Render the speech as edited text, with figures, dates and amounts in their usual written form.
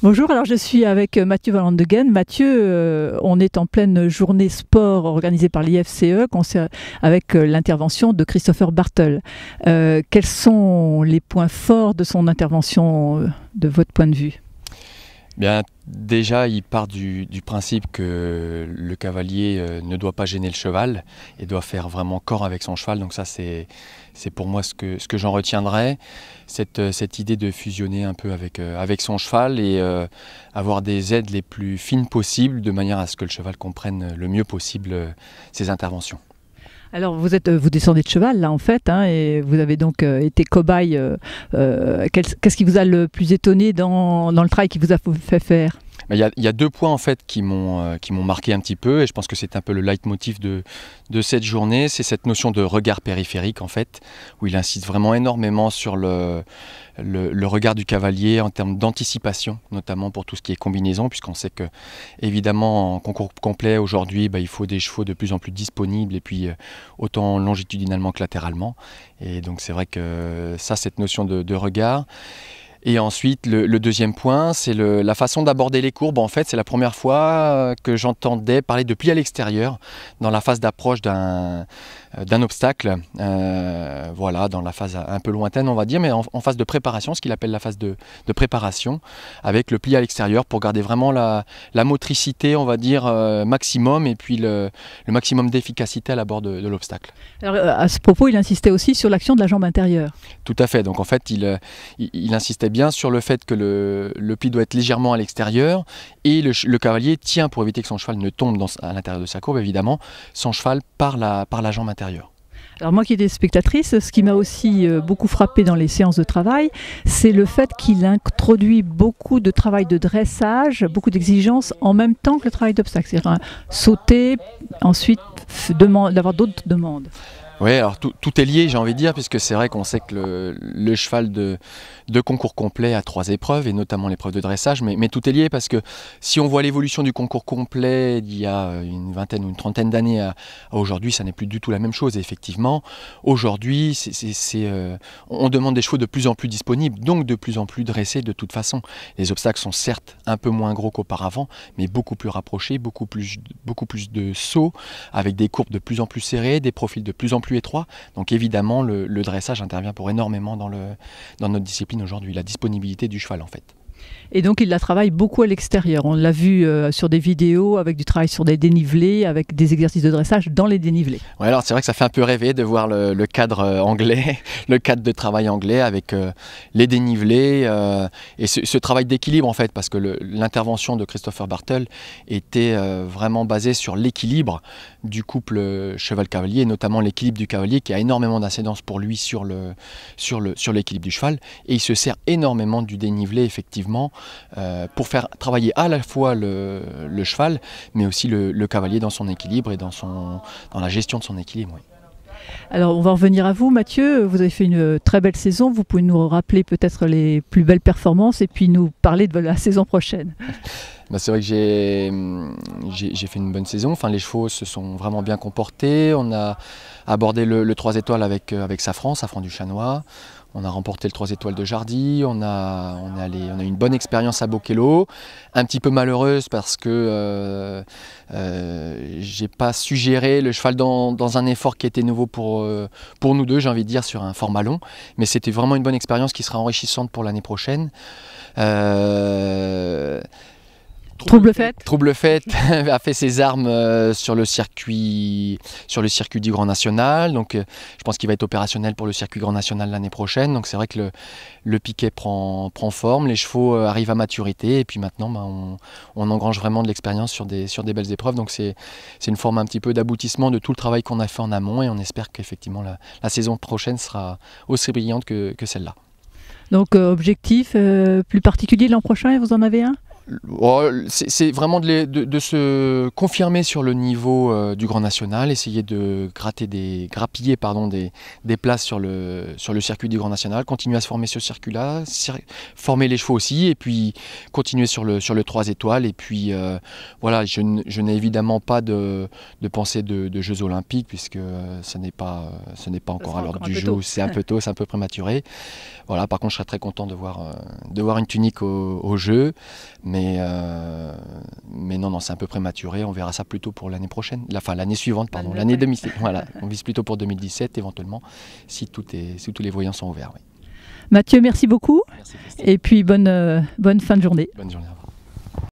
Bonjour, alors je suis avec Mathieu Vallandeghem. Mathieu, on est en pleine journée sport organisée par l'IFCE avec l'intervention de Christopher Bartel. Quels sont les points forts de son intervention de votre point de vue? Bien, déjà, il part du principe que le cavalier ne doit pas gêner le cheval et doit faire vraiment corps avec son cheval. Donc ça, c'est pour moi ce que j'en retiendrai. Cette idée de fusionner un peu avec son cheval et avoir des aides les plus fines possibles de manière à ce que le cheval comprenne le mieux possible ses interventions. Alors vous descendez de cheval là en fait, hein, et vous avez donc été cobaye. Qu'est-ce qui vous a le plus étonné dans le travail qui vous a fait faire? Il y a deux points en fait qui m'ont marqué un petit peu, et je pense que c'est un peu le leitmotiv de cette journée. C'est cette notion de regard périphérique en fait, où il insiste vraiment énormément sur le regard du cavalier en termes d'anticipation, notamment pour tout ce qui est combinaison, puisqu'on sait que évidemment en concours complet aujourd'hui, il faut des chevaux de plus en plus disponibles, et puis autant longitudinalement que latéralement. Et donc c'est vrai que ça, cette notion de regard. Et ensuite, le deuxième point, c'est la façon d'aborder les courbes. En fait, c'est la première fois que j'entendais parler de pli à l'extérieur dans la phase d'approche d'un obstacle. Voilà, dans la phase un peu lointaine, on va dire, mais en phase de préparation, ce qu'il appelle la phase de préparation, avec le pli à l'extérieur pour garder vraiment la motricité, on va dire, maximum, et puis le maximum d'efficacité à l'abord de l'obstacle. Alors, à ce propos, il insistait aussi sur l'action de la jambe intérieure. Tout à fait. Donc en fait, il insistait bien sur le fait que le pli doit être légèrement à l'extérieur, et le cavalier tient, pour éviter que son cheval ne tombe à l'intérieur de sa courbe, évidemment, son cheval par la jambe intérieure. Alors moi qui étais spectatrice, ce qui m'a aussi beaucoup frappé dans les séances de travail, c'est le fait qu'il introduit beaucoup de travail de dressage, beaucoup d'exigences en même temps que le travail d'obstacle. C'est-à-dire sauter, ensuite d'avoir d'autres demandes. Oui, alors tout est lié, j'ai envie de dire, puisque c'est vrai qu'on sait que le cheval de concours complet a 3 épreuves, et notamment l'épreuve de dressage, mais tout est lié, parce que si on voit l'évolution du concours complet d'il y a une vingtaine ou une trentaine d'années à aujourd'hui, ça n'est plus du tout la même chose. Et effectivement, aujourd'hui, on demande des chevaux de plus en plus disponibles, donc de plus en plus dressés de toute façon. Les obstacles sont certes un peu moins gros qu'auparavant, mais beaucoup plus rapprochés, beaucoup plus de sauts, avec des courbes de plus en plus serrées, des profils de plus en plus étroit. Donc évidemment, le dressage intervient pour énormément dans notre discipline aujourd'hui, la disponibilité du cheval en fait. Et donc il la travaille beaucoup à l'extérieur. On l'a vu sur des vidéos avec du travail sur des dénivelés, avec des exercices de dressage dans les dénivelés. Ouais, alors c'est vrai que ça fait un peu rêver de voir le cadre anglais, le cadre de travail anglais avec les dénivelés et ce travail d'équilibre en fait, parce que l'intervention de Christopher Bartel était vraiment basée sur l'équilibre du couple cheval-cavalier, et notamment l'équilibre du cavalier qui a énormément d'incidence pour lui sur l'équilibre du cheval, et il se sert énormément du dénivelé effectivement pour faire travailler à la fois le cheval, mais aussi le cavalier dans son équilibre et dans la gestion de son équilibre. Oui. Alors on va revenir à vous Mathieu, vous avez fait une très belle saison, vous pouvez nous rappeler peut-être les plus belles performances et puis nous parler de la saison prochaine. C'est vrai que j'ai fait une bonne saison, enfin, les chevaux se sont vraiment bien comportés, on a abordé le 3 étoiles avec Safran du Chanois. On a remporté le 3 étoiles de Jardy, on a eu une bonne expérience à Bokello, un petit peu malheureuse parce que j'ai pas su gérer le cheval dans un effort qui était nouveau pour nous deux, j'ai envie de dire, sur un format long. Mais c'était vraiment une bonne expérience qui sera enrichissante pour l'année prochaine. Trouble Fête a fait ses armes sur le circuit du Grand National, donc je pense qu'il va être opérationnel pour le circuit Grand National l'année prochaine. Donc c'est vrai que le piquet prend forme, les chevaux arrivent à maturité, et puis maintenant on engrange vraiment de l'expérience sur des belles épreuves. Donc c'est une forme un petit peu d'aboutissement de tout le travail qu'on a fait en amont, et on espère qu'effectivement la saison prochaine sera aussi brillante que celle-là. Donc objectif plus particulier l'an prochain, vous en avez un ? C'est vraiment de se confirmer sur le niveau du Grand National, essayer de grappiller des places sur le circuit du Grand National, continuer à se former sur ce circuit-là, former les chevaux aussi, et puis continuer sur le 3 étoiles. Et puis voilà, je n'ai évidemment pas de pensée de Jeux Olympiques, puisque ce n'est pas encore à l'ordre du jour, c'est un peu tôt, c'est un peu prématuré. Voilà, par contre, je serais très content de voir une tunique au jeu. Mais non, c'est un peu prématuré. On verra ça plutôt pour l'année prochaine, l'année suivante, pardon, l'année 2017. Voilà, on vise plutôt pour 2017 éventuellement, si tous les voyants sont ouverts. Oui. Mathieu, merci beaucoup. Merci, et puis bonne fin de journée. Bonne journée.